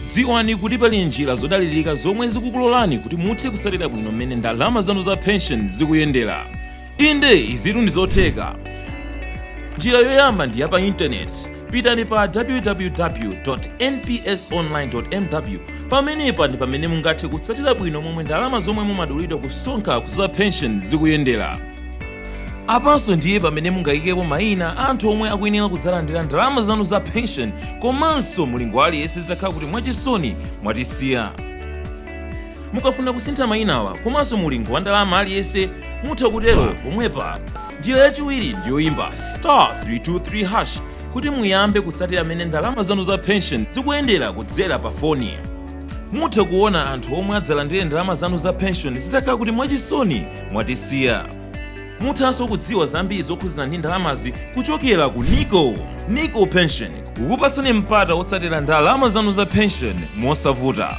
Dziwani kuti pali njira zodalilika zomwe zikukulolani kuti muthe kusatira bwino mmene ndalama zanu za pension zikuyendera. Inde izitu ndi zotheka. Njira yoyamba ndi yapa intaneti. Pitani pa www.npsonline.mw. Pamenepa ndi pamene mungathe kutsatira bwino momwe ndalama zomwe mumadulidwa kusonkha za pension zikuyendera. Apanso ndiye pamene mungayikepo mayina anthu omwe akuyenera kudzalandira ndalama zanu za pension, komanso mulingo aliyense zidzakhala kuti mwachisoni mwatisiya. Mukafuna kusintha mayinawa komanso mulingo wa ndalama aliyense mutha kutero pomwepa. Njira yachiwiri ndiyoyimba *323# kuti muyambe kutsatira mmene ndalama zanu za pension zikuyendera kudzera pa foni. Mutha kuona anthu omwe adzalandire ndalama zanu za pension zidzakhala kuti mwachisoni mwatisiya. Muthanso kudziwa zambiri zokhuzana ndi ndalamazi kuchokera ku NICO. NICO Pension kukupatsani mpata wotsatira ndalama zanu za pension mosavuta.